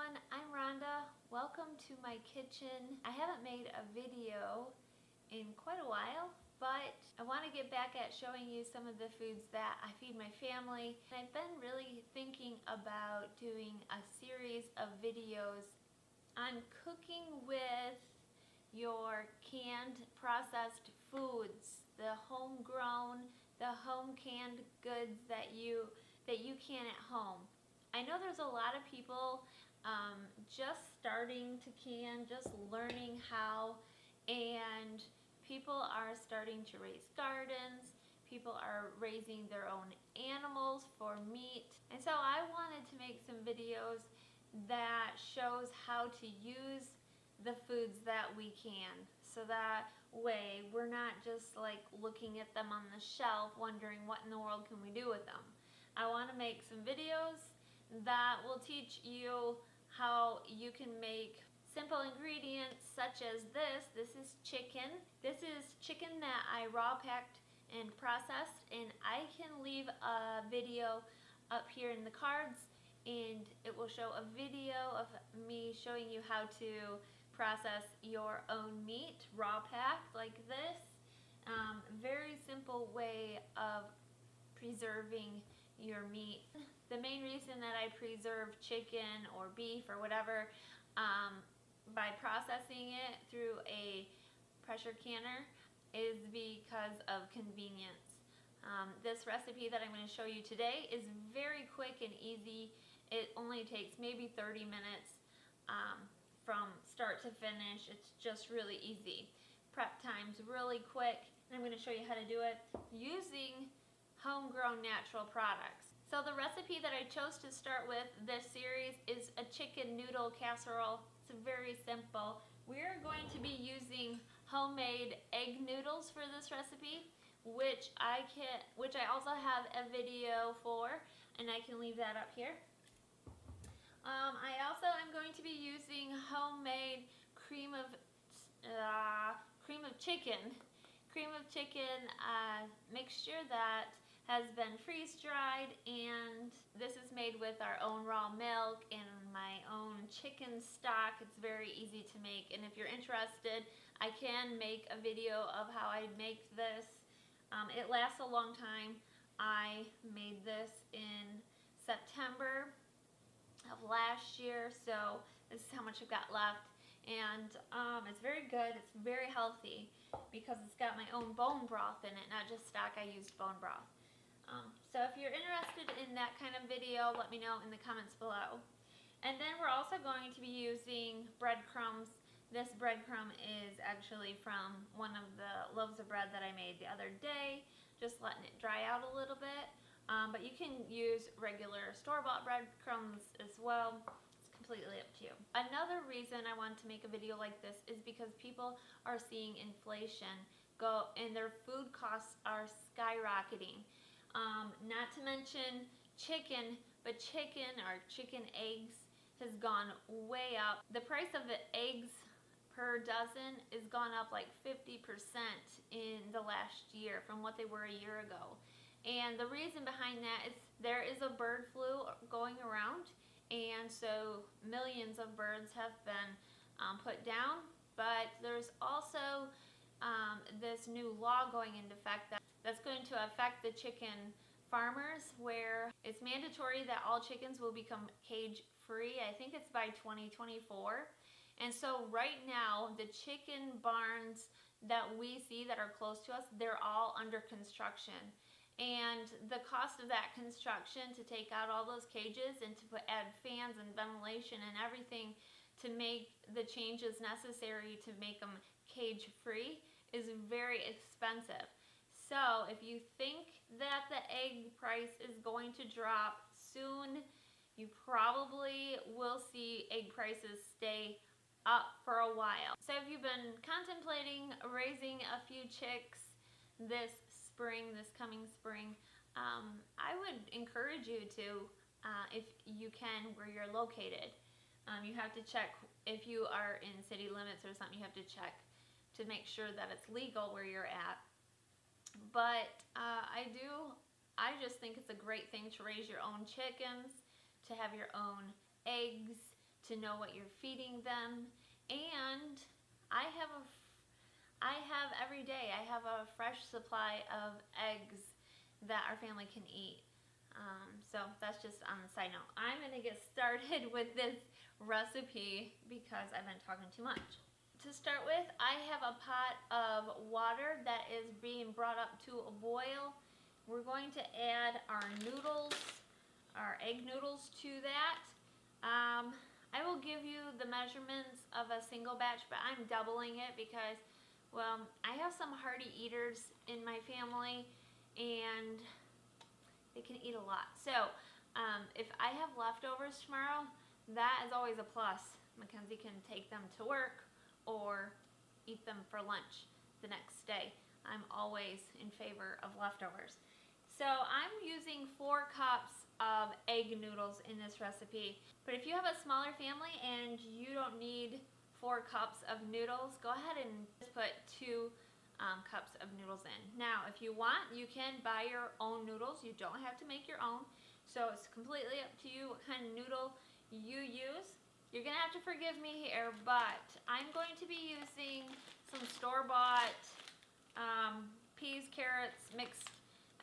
everyone, I'm Rhonda. Welcome to my kitchen. I haven't made a video in quite a while, but I want to get back at showing you some of the foods that I feed my family. And I've been really thinking about doing a series of videos on cooking with your canned processed foods, the homegrown, the home canned goods that you can at home. I know there's a lot of people just starting to can, just learning how, and people are starting to raise gardens. People are raising their own animals for meat. And so I wanted to make some videos that shows how to use the foods that we can. So that way we're not just like looking at them on the shelf wondering what in the world can we do with them. I want to make some videos that will teach you how you can make simple ingredients such as this. This is chicken. This is chicken that I raw packed and processed, and I can leave a video up here in the cards, and it will show a video of me showing you how to process your own meat raw packed like this. Very simple way of preserving your meat. The main reason that I preserve chicken or beef or whatever by processing it through a pressure canner is because of convenience. This recipe that I'm going to show you today is very quick and easy. It only takes maybe 30 minutes from start to finish. It's just really easy. Prep time's really quick, and I'm going to show you how to do it using homegrown natural products. So the recipe that I chose to start with this series is a chicken noodle casserole. It's very simple. We're going to be using homemade egg noodles for this recipe, which I also have a video for, and I can leave that up here. I also am going to be using homemade cream of chicken mixture that has been freeze dried, and this is made with our own raw milk and my own chicken stock. It's very easy to make, and if you're interested, I can make a video of how I make this. It lasts a long time. I made this in September of last year, so this is how much I've got left, and it's very good. It's very healthy because it's got my own bone broth in it, not just stock. I used bone broth. So if you're interested in that kind of video, let me know in the comments below. And then we're also going to be using bread crumbs. This breadcrumb is actually from one of the loaves of bread that I made the other day, just letting it dry out a little bit. But you can use regular store-bought breadcrumbs as well. It's completely up to you. Another reason I wanted to make a video like this is because people are seeing inflation go and their food costs are skyrocketing. Not to mention chicken, but chicken eggs has gone way up. The price of the eggs per dozen has gone up like 50% in the last year from what they were a year ago. And the reason behind that is there is a bird flu going around, and so millions of birds have been put down. But there's also this new law going into effect that's going to affect the chicken farmers, where it's mandatory that all chickens will become cage free. I think it's by 2024. And so right now, the chicken barns that we see that are close to us, they're all under construction. And the cost of that construction to take out all those cages and to add fans and ventilation and everything to make the changes necessary to make them cage free is very expensive. So if you think that the egg price is going to drop soon, you probably will see egg prices stay up for a while. So if you've been contemplating raising a few chicks this coming spring, I would encourage you to, if you can, where you're located. You have to check if you are in city limits or something. You have to check to make sure that it's legal where you're at. But I just think it's a great thing to raise your own chickens, to have your own eggs, to know what you're feeding them. And I have every day, I have a fresh supply of eggs that our family can eat. So that's just on the side note. I'm going to get started with this recipe because I've been talking too much. To start with, I have a pot of water that is being brought up to a boil. We're going to add our noodles, our egg noodles to that. I will give you the measurements of a single batch, but I'm doubling it because, well, I have some hearty eaters in my family and they can eat a lot. So if I have leftovers tomorrow, that is always a plus. Mackenzie can take them to work or eat them for lunch the next day. I'm always in favor of leftovers. So I'm using 4 cups of egg noodles in this recipe. But if you have a smaller family and you don't need 4 cups of noodles, go ahead and just put 2 cups of noodles in. Now, if you want, you can buy your own noodles. You don't have to make your own. So it's completely up to you what kind of noodle you use. You're gonna have to forgive me here, but I'm going to be using some store-bought peas, carrots, mixed.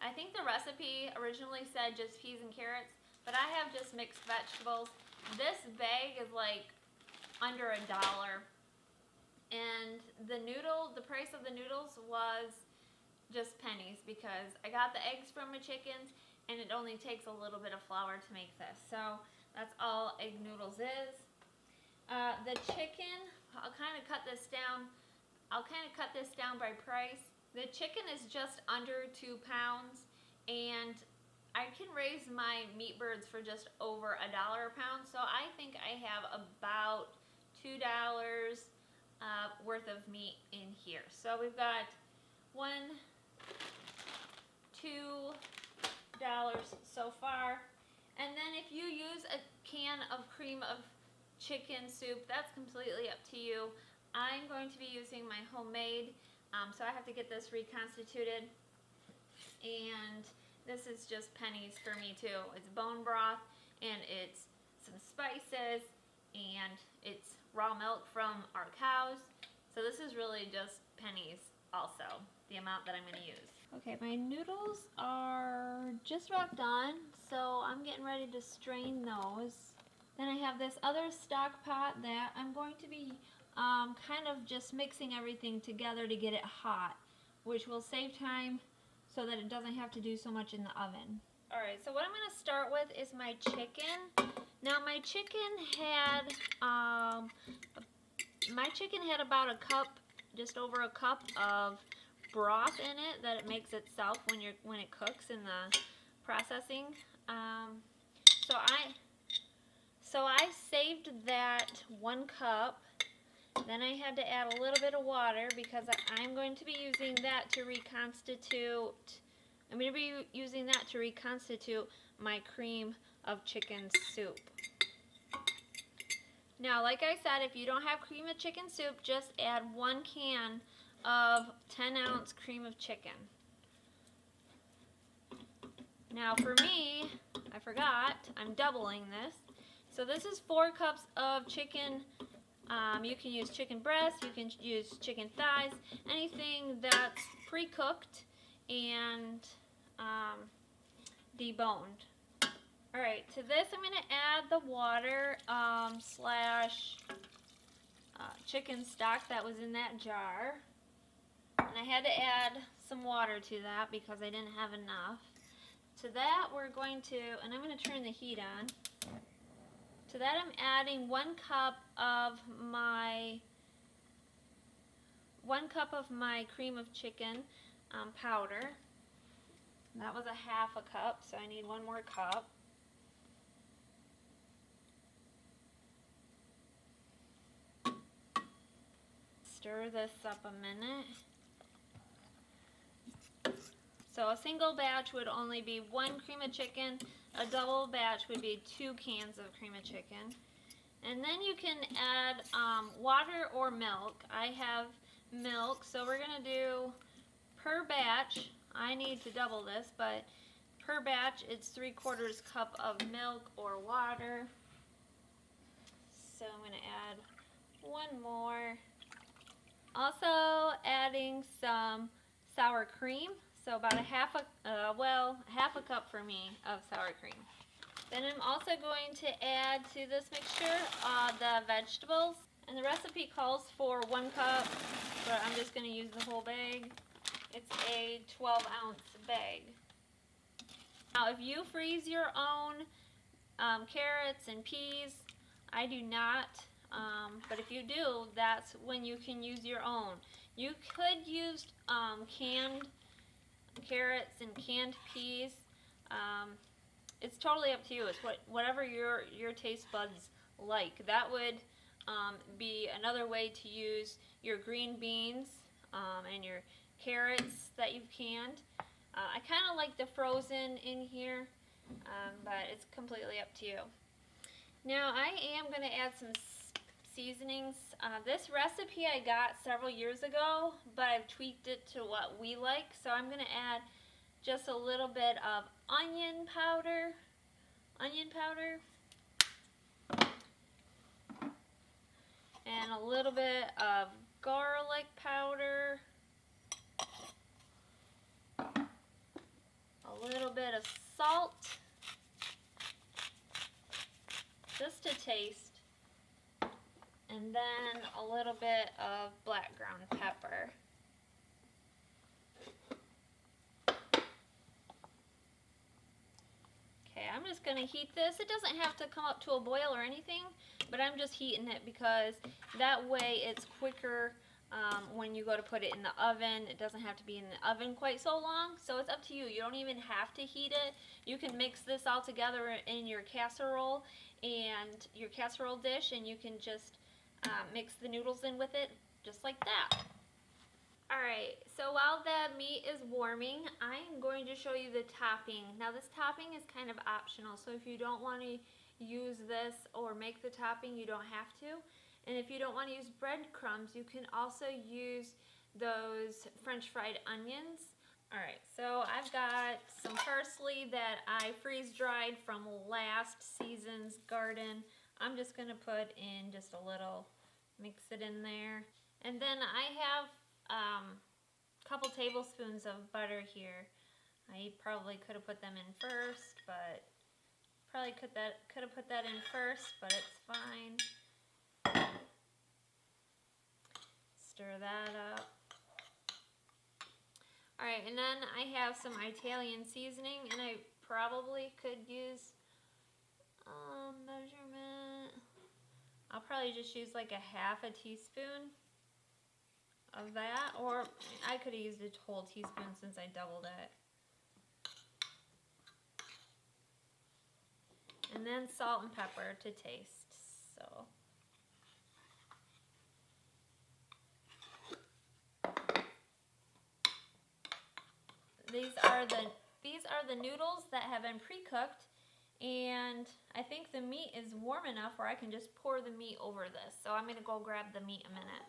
I think the recipe originally said just peas and carrots, but I have just mixed vegetables. This bag is like under $1. And the price of the noodles was just pennies because I got the eggs from my chickens and it only takes a little bit of flour to make this. So that's all egg noodles is. The chicken, I'll kind of cut this down by price. The chicken is just under 2 pounds and I can raise my meat birds for just over $1 a pound. So I think I have about $2 worth of meat in here. So we've got $1, $2 so far. And then if you use a can of cream of chicken soup, that's completely up to you. I'm going to be using my homemade, so I have to get this reconstituted. And this is just pennies for me too. It's bone broth and it's some spices and it's raw milk from our cows. So this is really just pennies also, the amount that I'm going to use. Okay, my noodles are just about done, so I'm getting ready to strain those. Then I have this other stock pot that I'm going to be kind of just mixing everything together to get it hot, which will save time so that it doesn't have to do so much in the oven. Alright, so what I'm going to start with is my chicken. Now my chicken had about a cup, just over a cup of broth in it that it makes itself when it cooks in the processing. So I saved that 1 cup. Then I had to add a little bit of water because I'm going to be using that to reconstitute. I'm going to be using that to reconstitute my cream of chicken soup. Now, like I said, if you don't have cream of chicken soup, just add 1 can of 10-ounce cream of chicken. Now for me, I forgot, I'm doubling this. So this is 4 cups of chicken. You can use chicken breast, you can use chicken thighs, anything that's pre-cooked and deboned. Alright, to this I'm going to add the water slash chicken stock that was in that jar. And I had to add some water to that because I didn't have enough. To that we're going to, and I'm going to turn the heat on. To that I'm adding 1 cup of my cream of chicken powder. That was a 1/2 cup, so I need 1 more cup. Stir this up a minute. So a single batch would only be 1 cream of chicken. A double batch would be 2 cans of cream of chicken. And then you can add water or milk. I have milk, so we're going to do per batch. I need to double this, but per batch it's 3/4 cup of milk or water. So one more. Also adding some sour cream, so about half a cup for me of sour cream. Then I'm also going to add to this mixture the vegetables. And the recipe calls for 1 cup, but I'm just going to use the whole bag. It's a 12-ounce bag. Now, if you freeze your own carrots and peas, I do not, but if you do, that's when you can use your own. You could use canned carrots and canned peas. It's totally up to you. It's whatever your taste buds like. That would be another way to use your green beans and your carrots that you've canned. I kind of like the frozen in here, but it's completely up to you. Now I am going to add some seasonings. This recipe I got several years ago, but I've tweaked it to what we like. So I'm going to add just a little bit of onion powder, and a little bit of garlic powder, a little bit of salt, just to taste, and then a little bit of black ground pepper. Okay, I'm just going to heat this. It doesn't have to come up to a boil or anything, but I'm just heating it because that way it's quicker when you go to put it in the oven. It doesn't have to be in the oven quite so long, so it's up to you. You don't even have to heat it. You can mix this all together in your casserole and your casserole dish, and you can just mix the noodles in with it just like that. Alright, so while the meat is warming, I am going to show you the topping. Now this topping is kind of optional, so if you don't want to use this or make the topping, you don't have to. And if you don't want to use breadcrumbs, you can also use those French fried onions. Alright, so I've got some parsley that I freeze dried from last season's garden. I'm just going to put in just a little, mix it in there. And then I have a couple tablespoons of butter here. I probably could have put them in first, but probably could have put that in first, but it's fine. Stir that up. Alright, and then I have some Italian seasoning, and I probably could use measurement. I'll probably just use like a half a teaspoon of that, or I could have used a whole teaspoon since I doubled it. And then salt and pepper to taste. So these are the noodles that have been pre-cooked, and I think the meat is warm enough where I can just pour the meat over this. So I'm going to go grab the meat a minute.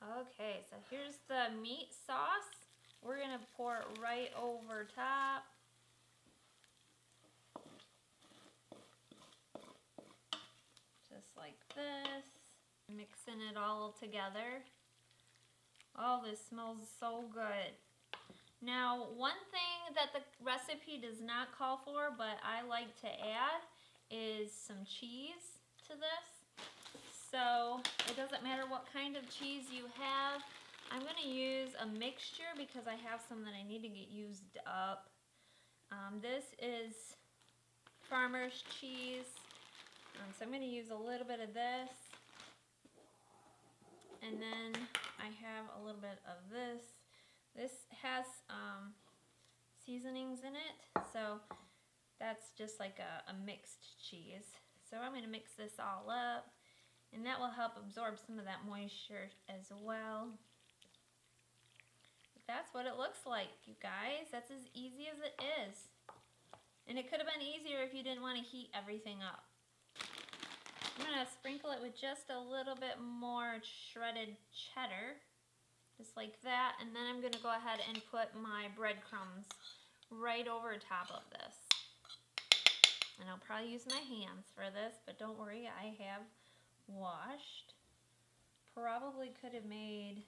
Okay, so here's the meat sauce. We're going to pour it right over top. Just like this. Mixing it all together. Oh, this smells so good. Now, one thing that the recipe does not call for, but I like to add, is some cheese to this. So it doesn't matter what kind of cheese you have. I'm going to use a mixture because I have some that I need to get used up. This is farmer's cheese. So I'm going to use a little bit of this. And then I have a little bit of this. This has seasonings in it. So that's just like a mixed cheese. So I'm going to mix this all up. And that will help absorb some of that moisture as well. But that's what it looks like, you guys. That's as easy as it is. And it could have been easier if you didn't want to heat everything up. I'm going to sprinkle it with just a little bit more shredded cheddar. Just like that. And then I'm going to go ahead and put my breadcrumbs right over top of this. And I'll probably use my hands for this, but don't worry, I have washed. Probably could have made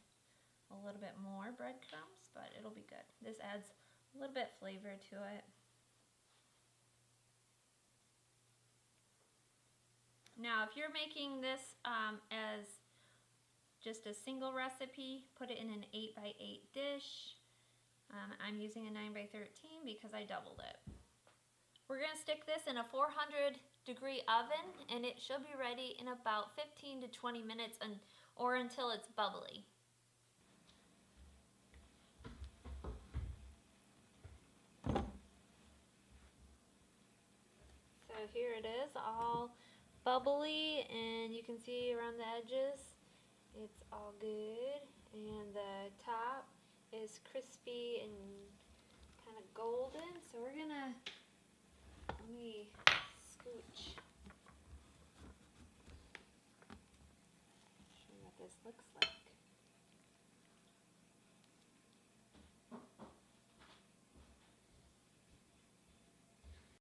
a little bit more breadcrumbs, but it'll be good. This adds a little bit flavor to it. Now, if you're making this as just a single recipe, put it in an 8x8 dish. I'm using a 9x13 because I doubled it. We're going to stick this in a 400-degree oven, and it should be ready in about 15 to 20 minutes or until it's bubbly. So here it is, all bubbly, and you can see around the edges it's all good, and the top is crispy and kind of golden. So we're gonna, let me scooch, show you what this looks like.